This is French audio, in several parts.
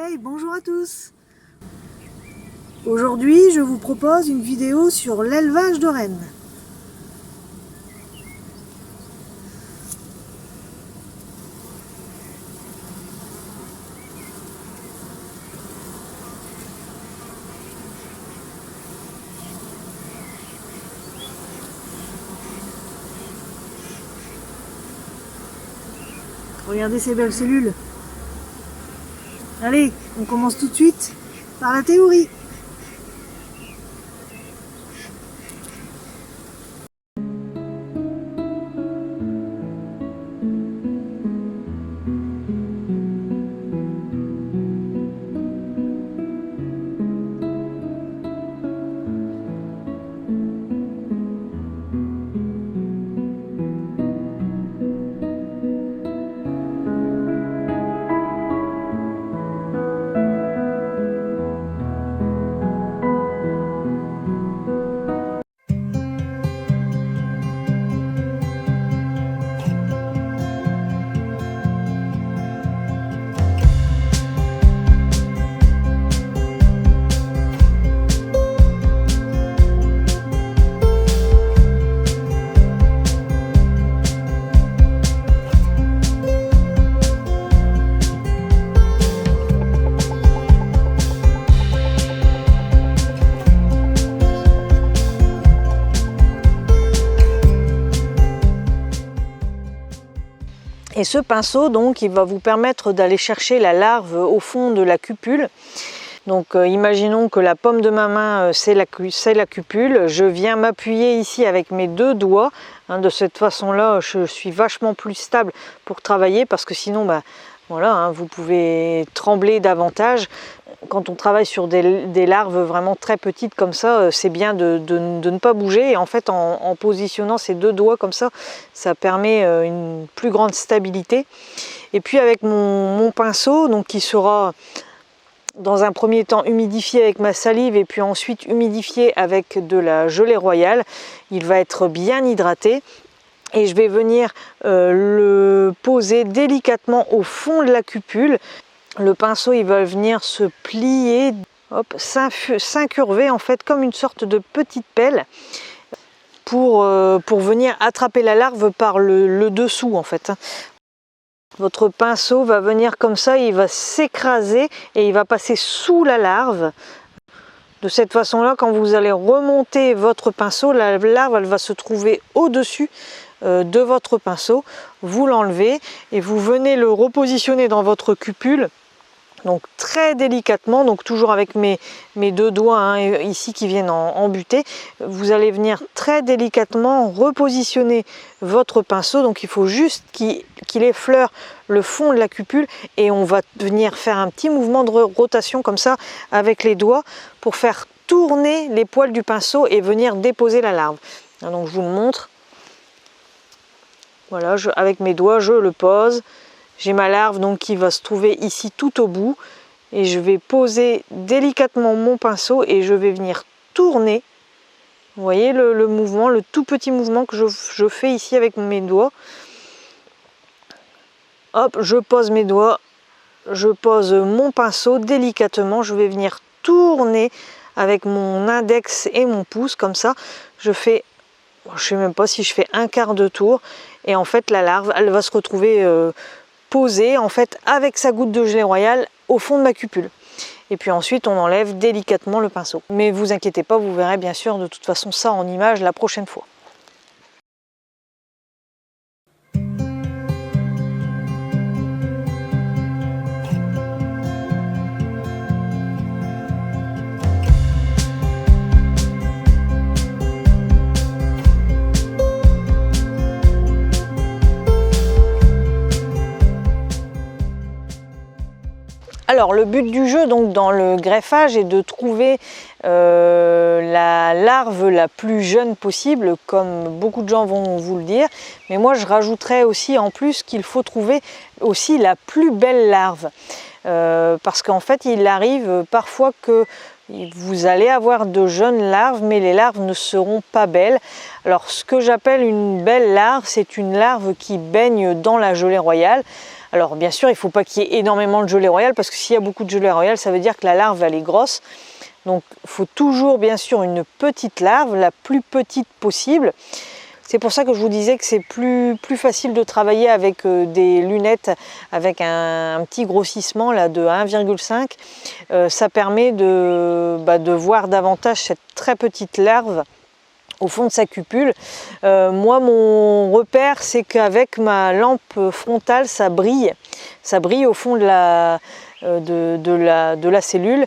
Hey, bonjour à tous! Aujourd'hui, je vous propose une vidéo sur l'élevage de rennes. Regardez ces belles cellules. Allez, on commence tout de suite par la théorie. Et ce pinceau, donc, il va vous permettre d'aller chercher la larve au fond de la cupule. Donc imaginons que la paume de ma main, c'est la cupule. Je viens m'appuyer ici avec mes deux doigts. De cette façon-là, je suis vachement plus stable pour travailler parce que sinon, voilà, vous pouvez trembler davantage. Quand on travaille sur des larves vraiment très petites comme ça, c'est bien de ne pas bouger. Et en fait, en positionnant ces deux doigts comme ça, ça permet une plus grande stabilité. Et puis avec mon pinceau, donc qui sera dans un premier temps humidifié avec ma salive et puis ensuite humidifié avec de la gelée royale, il va être bien hydraté. Et je vais venir le poser délicatement au fond de la cupule. Le pinceau, il va venir se plier, s'incurver en fait comme une sorte de petite pelle pour venir attraper la larve par le dessous en fait. Votre pinceau va venir comme ça, il va s'écraser et il va passer sous la larve. De cette façon-là, quand vous allez remonter votre pinceau, la larve elle va se trouver au-dessus de votre pinceau. Vous l'enlevez et vous venez le repositionner dans votre cupule. Donc très délicatement, donc toujours avec mes deux doigts ici qui viennent en butée, vous allez venir très délicatement repositionner votre pinceau. Donc il faut juste qu'il effleure le fond de la cupule et on va venir faire un petit mouvement de rotation comme ça avec les doigts pour faire tourner les poils du pinceau et venir déposer la larve. Donc je vous le montre. Voilà, avec mes doigts, je le pose. J'ai ma larve donc qui va se trouver ici tout au bout et je vais poser délicatement mon pinceau et je vais venir tourner. Vous voyez le mouvement, le tout petit mouvement que je fais ici avec mes doigts. Hop, je pose mes doigts, je pose mon pinceau délicatement, je vais venir tourner avec mon index et mon pouce comme ça. Je fais, je ne sais même pas si je fais un quart de tour et en fait la larve elle va se retrouver posée en fait avec sa goutte de gelée royale au fond de ma cupule. Et puis ensuite on enlève délicatement le pinceau. Mais vous inquiétez pas, vous verrez bien sûr de toute façon ça en image la prochaine fois. Alors le but du jeu donc dans le greffage est de trouver la larve la plus jeune possible, comme beaucoup de gens vont vous le dire, mais moi je rajouterais aussi en plus qu'il faut trouver aussi la plus belle larve, parce qu'en fait il arrive parfois que vous allez avoir de jeunes larves, mais les larves ne seront pas belles. Alors ce que j'appelle une belle larve, c'est une larve qui baigne dans la gelée royale. Alors bien sûr, il ne faut pas qu'il y ait énormément de gelée royale, parce que s'il y a beaucoup de gelée royale, ça veut dire que la larve elle est grosse. Donc il faut toujours bien sûr une petite larve, la plus petite possible. C'est pour ça que je vous disais que c'est plus facile de travailler avec des lunettes avec un petit grossissement là, de 1,5. Ça permet de voir davantage cette très petite larve au fond de sa cupule. Moi, mon repère, c'est qu'avec ma lampe frontale, ça brille au fond de la cellule.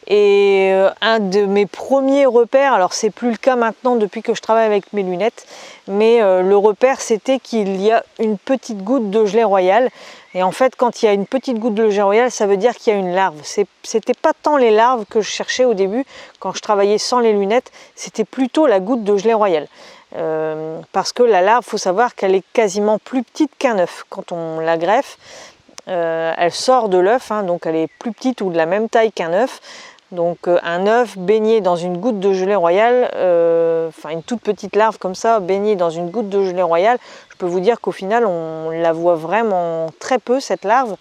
Et un de mes premiers repères, alors c'est plus le cas maintenant depuis que je travaille avec mes lunettes, mais le repère c'était qu'il y a une petite goutte de gelée royale. Et en fait, quand il y a une petite goutte de gelée royale, ça veut dire qu'il y a une larve. C'était pas tant les larves que je cherchais au début, quand je travaillais sans les lunettes, c'était plutôt la goutte de gelée royale. Parce que la larve, il faut savoir qu'elle est quasiment plus petite qu'un œuf quand on la greffe. Elle sort de l'œuf, hein, donc elle est plus petite ou de la même taille qu'un œuf. Donc un œuf baigné dans une goutte de gelée royale, enfin une toute petite larve comme ça, baignée dans une goutte de gelée royale, je peux vous dire qu'au final on la voit vraiment très peu cette larve.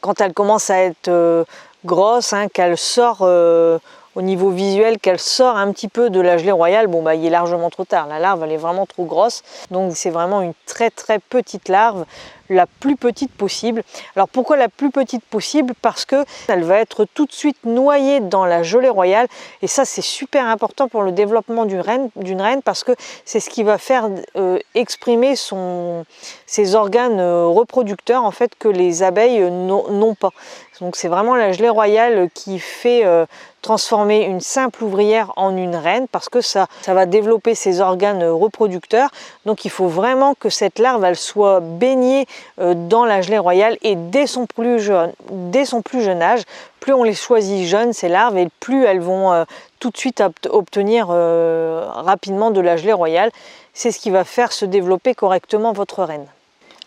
Quand elle commence à être grosse, hein, qu'elle sort au niveau visuel, qu'elle sort un petit peu de la gelée royale, bon bah il est largement trop tard, la larve elle est vraiment trop grosse, donc c'est vraiment une très petite larve, la plus petite possible. Alors pourquoi la plus petite possible? Parce que elle va être tout de suite noyée dans la gelée royale, et ça c'est super important pour le développement d'une reine, parce que c'est ce qui va faire exprimer ses organes reproducteurs en fait que les abeilles n'ont pas. Donc c'est vraiment la gelée royale qui fait transformer une simple ouvrière en une reine, parce que ça va développer ses organes reproducteurs. Donc il faut vraiment que cette larve elle soit baignée dans la gelée royale, et dès son plus jeune âge. Plus on les choisit jeunes ces larves, et plus elles vont tout de suite obtenir rapidement de la gelée royale. C'est ce qui va faire se développer correctement votre reine.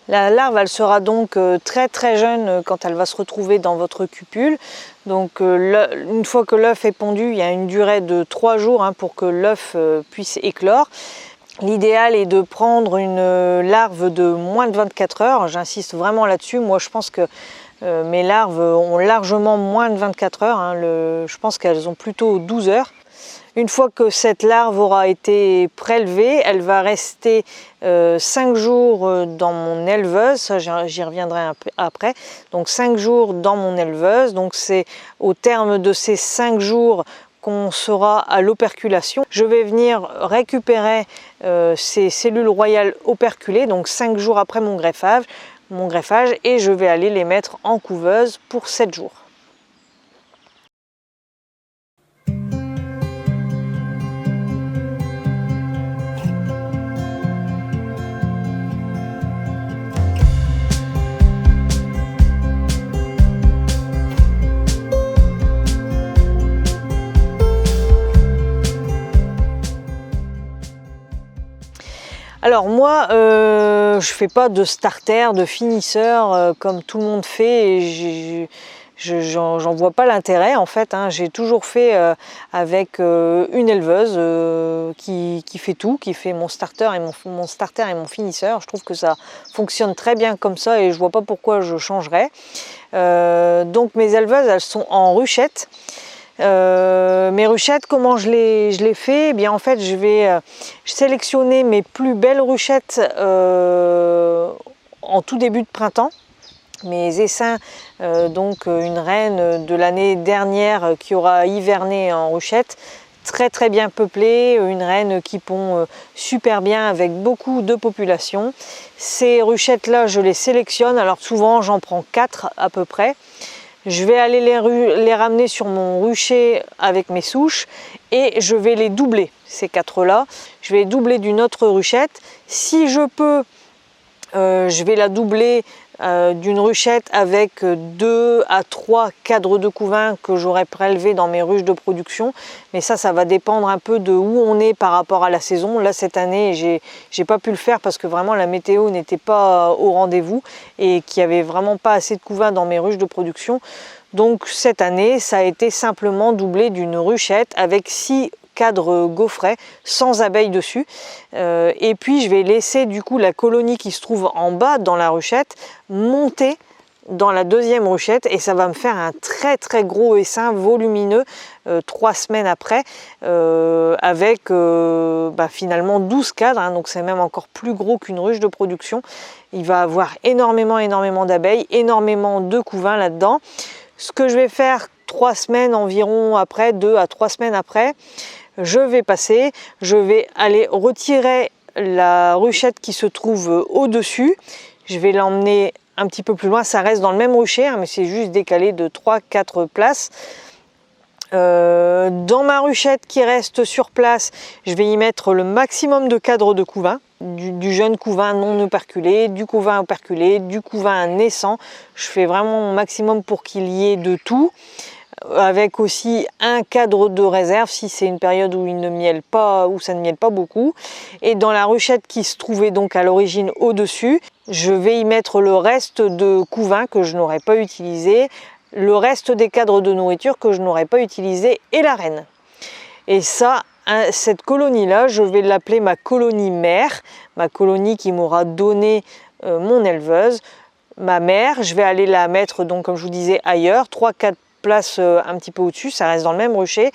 La larve, elle sera donc très jeune quand elle va se retrouver dans votre cupule. Donc une fois que l'œuf est pondu, il y a une durée de 3 jours pour que l'œuf puisse éclore. L'idéal est de prendre une larve de moins de 24 heures. J'insiste vraiment là-dessus. Moi, je pense que mes larves ont largement moins de 24 heures. Je pense qu'elles ont plutôt 12 heures. Une fois que cette larve aura été prélevée, elle va rester 5 jours dans mon éleveuse, ça j'y reviendrai un peu après, donc 5 jours dans mon éleveuse, donc c'est au terme de ces 5 jours qu'on sera à l'operculation. Je vais venir récupérer ces cellules royales operculées, donc 5 jours après mon greffage, et je vais aller les mettre en couveuse pour 7 jours. Alors moi, je fais pas de starter, de finisseur comme tout le monde fait, et j'en vois pas l'intérêt en fait. J'ai toujours fait avec une éleveuse qui fait tout, qui fait mon starter et mon finisseur. Je trouve que ça fonctionne très bien comme ça, et je vois pas pourquoi je changerais. Donc mes éleveuses, elles sont en ruchette. Mes ruchettes, comment je les fais? Eh bien en fait je vais sélectionner mes plus belles ruchettes en tout début de printemps. Mes essaims, donc une reine de l'année dernière qui aura hiverné en ruchette, très bien peuplée, une reine qui pond super bien avec beaucoup de population. Ces ruchettes là je les sélectionne, alors souvent j'en prends 4 à peu près. Je vais aller les ramener sur mon rucher avec mes souches, et je vais les doubler, ces 4 là. Je vais les doubler d'une autre ruchette. Si je peux, je vais la doubler d'une ruchette avec 2 à 3 cadres de couvain que j'aurais prélevés dans mes ruches de production. Mais ça va dépendre un peu de où on est par rapport à la saison. Là cette année j'ai pas pu le faire parce que vraiment la météo n'était pas au rendez-vous et qu'il n'y avait vraiment pas assez de couvain dans mes ruches de production. Donc cette année ça a été simplement doublé d'une ruchette avec 6 cadre gaufret sans abeilles dessus. Et puis je vais laisser du coup la colonie qui se trouve en bas dans la ruchette monter dans la deuxième ruchette et ça va me faire un très gros essaim volumineux 3 semaines après avec finalement 12 cadres, hein, donc c'est même encore plus gros qu'une ruche de production. Il va avoir énormément d'abeilles, énormément de couvains là-dedans. Ce que je vais faire 3 semaines environ après, 2 à 3 semaines après, je vais aller retirer la ruchette qui se trouve au-dessus. Je vais l'emmener un petit peu plus loin, ça reste dans le même rucher, hein, mais c'est juste décalé de 3-4 places. Dans ma ruchette qui reste sur place, je vais y mettre le maximum de cadres de couvain, du jeune couvain non operculé, du couvain operculé, du couvain naissant. Je fais vraiment mon maximum pour qu'il y ait de tout, avec aussi un cadre de réserve si c'est une période où il ne mielle pas, où ça ne mielle pas beaucoup. Et dans la ruchette qui se trouvait donc à l'origine au-dessus, je vais y mettre le reste de couvain que je n'aurais pas utilisé, le reste des cadres de nourriture que je n'aurais pas utilisé et la reine. Et ça, cette colonie-là, je vais l'appeler ma colonie mère, ma colonie qui m'aura donné mon éleveuse. Ma mère, je vais aller la mettre donc comme je vous disais ailleurs, 3-4 places un petit peu au-dessus, ça reste dans le même rucher.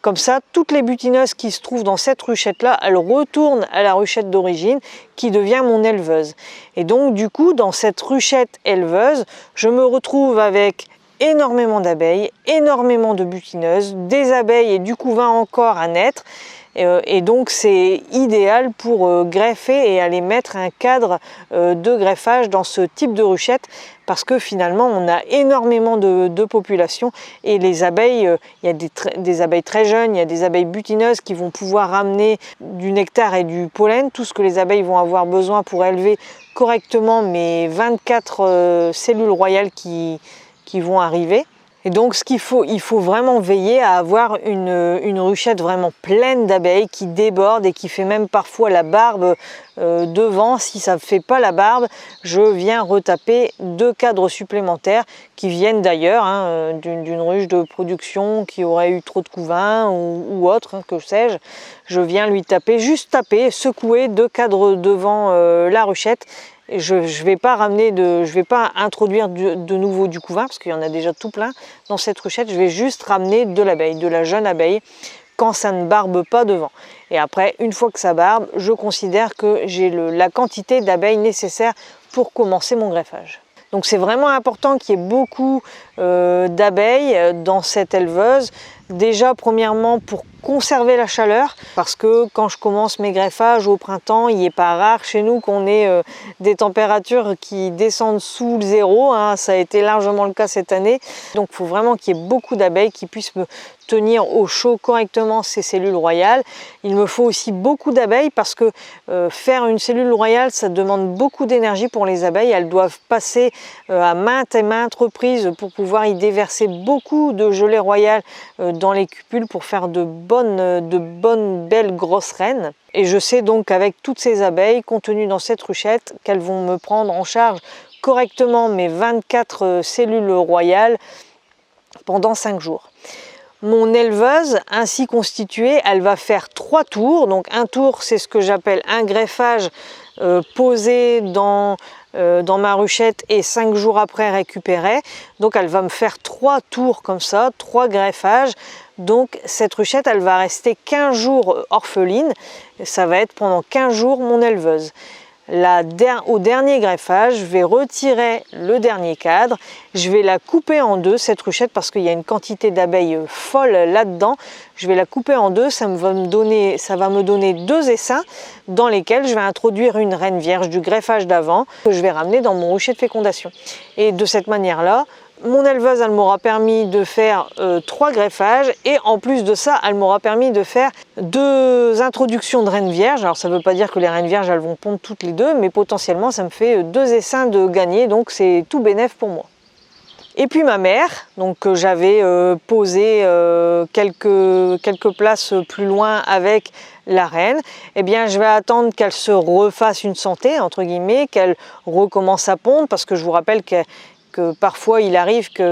Comme ça, toutes les butineuses qui se trouvent dans cette ruchette-là, elles retournent à la ruchette d'origine qui devient mon éleveuse. Et donc du coup, dans cette ruchette éleveuse, je me retrouve avec énormément d'abeilles, énormément de butineuses, des abeilles et du couvain encore à naître. Et donc c'est idéal pour greffer et aller mettre un cadre de greffage dans ce type de ruchette parce que finalement on a énormément de population et les abeilles, il y a des abeilles très jeunes, il y a des abeilles butineuses qui vont pouvoir ramener du nectar et du pollen, tout ce que les abeilles vont avoir besoin pour élever correctement mes 24 cellules royales qui vont arriver. Et donc il faut vraiment veiller à avoir une ruchette vraiment pleine d'abeilles qui déborde et qui fait même parfois la barbe devant. Si ça ne fait pas la barbe, je viens retaper 2 cadres supplémentaires qui viennent d'ailleurs hein, d'une ruche de production qui aurait eu trop de couvain ou autre, hein, que sais-je. Je viens lui taper, secouer 2 cadres devant la ruchette. Je ne vais pas introduire de nouveau du couvain parce qu'il y en a déjà tout plein dans cette ruchette. Je vais juste ramener de l'abeille, de la jeune abeille quand ça ne barbe pas devant. Et après, une fois que ça barbe, je considère que j'ai la quantité d'abeilles nécessaire pour commencer mon greffage. Donc c'est vraiment important qu'il y ait beaucoup d'abeilles dans cette éleveuse. Déjà premièrement pour conserver la chaleur parce que quand je commence mes greffages au printemps, il n'est pas rare chez nous qu'on ait des températures qui descendent sous le zéro, hein. Ça a été largement le cas cette année. Donc il faut vraiment qu'il y ait beaucoup d'abeilles qui puissent me tenir au chaud correctement ces cellules royales. Il me faut aussi beaucoup d'abeilles parce que faire une cellule royale, ça demande beaucoup d'énergie pour les abeilles. Elles doivent passer à maintes et maintes reprises pour pouvoir y déverser beaucoup de gelée royale dans les cupules pour faire de bonnes belles grosses reines. Et je sais donc qu'avec toutes ces abeilles contenues dans cette ruchette, qu'elles vont me prendre en charge correctement mes 24 cellules royales pendant 5 jours. Mon éleveuse ainsi constituée, elle va faire 3 tours. Donc un tour, c'est ce que j'appelle un greffage posé dans ma ruchette et 5 jours après récupéré. Donc elle va me faire 3 tours comme ça, 3 greffages. Donc cette ruchette, elle va rester 15 jours orpheline. Ça va être pendant 15 jours mon éleveuse. Au dernier greffage, je vais retirer le dernier cadre, je vais la couper en 2 cette ruchette parce qu'il y a une quantité d'abeilles folle là-dedans. Je vais la couper en 2, ça va me donner 2 essaims dans lesquels je vais introduire une reine vierge du greffage d'avant que je vais ramener dans mon rucher de fécondation. Et de cette manière-là, mon éleveuse, elle m'aura permis de faire 3 greffages et en plus de ça, elle m'aura permis de faire 2 introductions de reines vierges. Alors ça ne veut pas dire que les reines vierges, elles vont pondre toutes les 2, mais potentiellement, ça me fait 2 essaims de gagner, donc c'est tout bénef pour moi. Et puis ma mère, donc que j'avais posé quelques places plus loin avec la reine, eh bien je vais attendre qu'elle se refasse une santé, entre guillemets, qu'elle recommence à pondre, parce que je vous rappelle qu'elle que parfois il arrive qu'il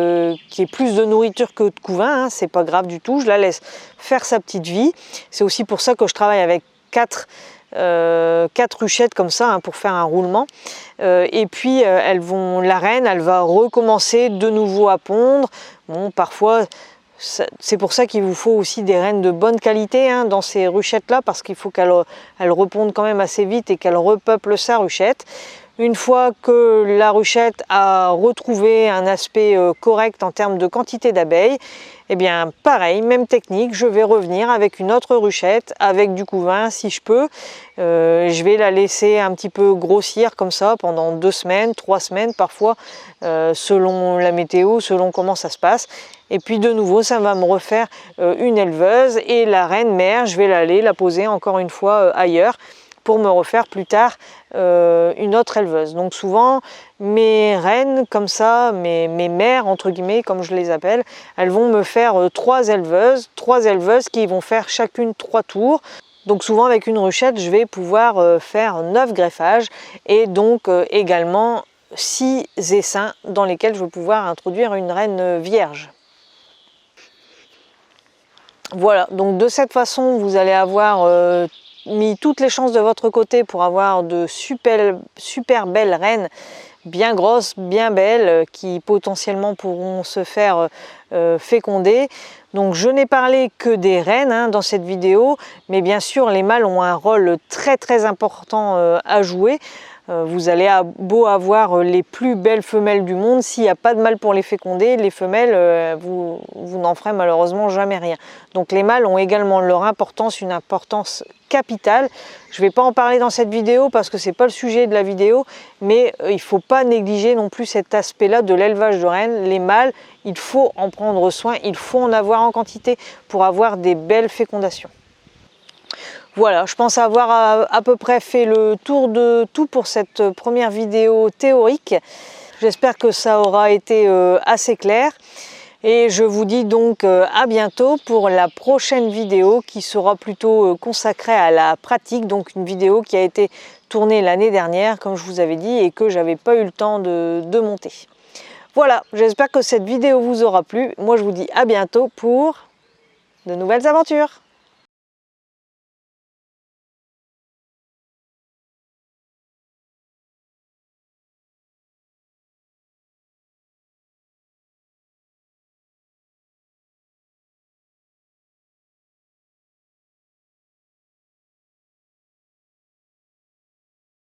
y ait plus de nourriture que de couvain, hein, c'est pas grave du tout, je la laisse faire sa petite vie. C'est aussi pour ça que je travaille avec 4 ruchettes comme ça, hein, pour faire un roulement. Et puis la reine, elle va recommencer de nouveau à pondre. Bon, parfois, c'est pour ça qu'il vous faut aussi des reines de bonne qualité, hein, dans ces ruchettes là, parce qu'il faut qu'elle repondent quand même assez vite et qu'elle repeuple sa ruchette. Une fois que la ruchette a retrouvé un aspect correct en termes de quantité d'abeilles, eh bien pareil, même technique, je vais revenir avec une autre ruchette, avec du couvain si je peux. Je vais la laisser un petit peu grossir comme ça pendant 2 semaines, 3 semaines parfois, selon la météo, selon comment ça se passe. Et puis de nouveau, ça va me refaire une éleveuse, et la reine mère, je vais aller la poser encore une fois ailleurs, pour me refaire plus tard une autre éleveuse. Donc souvent, mes reines comme ça, mes mères entre guillemets, comme je les appelle, elles vont me faire 3 éleveuses qui vont faire chacune 3 tours. Donc souvent avec une ruchette, je vais pouvoir faire 9 greffages, et donc également 6 essaims dans lesquels je vais pouvoir introduire une reine vierge. Voilà, donc de cette façon, vous allez avoir mis toutes les chances de votre côté pour avoir de super belles reines, bien grosses, bien belles, qui potentiellement pourront se faire féconder. Donc je n'ai parlé que des reines, hein, dans cette vidéo, mais bien sûr les mâles ont un rôle très important à jouer. Vous allez beau avoir les plus belles femelles du monde, s'il n'y a pas de mâle pour les féconder, les femelles, vous n'en ferez malheureusement jamais rien. Donc les mâles ont également leur importance, une importance capitale. Je ne vais pas en parler dans cette vidéo parce que ce n'est pas le sujet de la vidéo, mais il ne faut pas négliger non plus cet aspect-là de l'élevage de rennes. Les mâles, il faut en prendre soin, il faut en avoir en quantité pour avoir des belles fécondations. Voilà, je pense avoir à peu près fait le tour de tout pour cette première vidéo théorique. J'espère que ça aura été assez clair. Et je vous dis donc à bientôt pour la prochaine vidéo qui sera plutôt consacrée à la pratique. Donc une vidéo qui a été tournée l'année dernière, comme je vous avais dit, et que j'avais pas eu le temps de monter. Voilà, j'espère que cette vidéo vous aura plu. Moi je vous dis à bientôt pour de nouvelles aventures.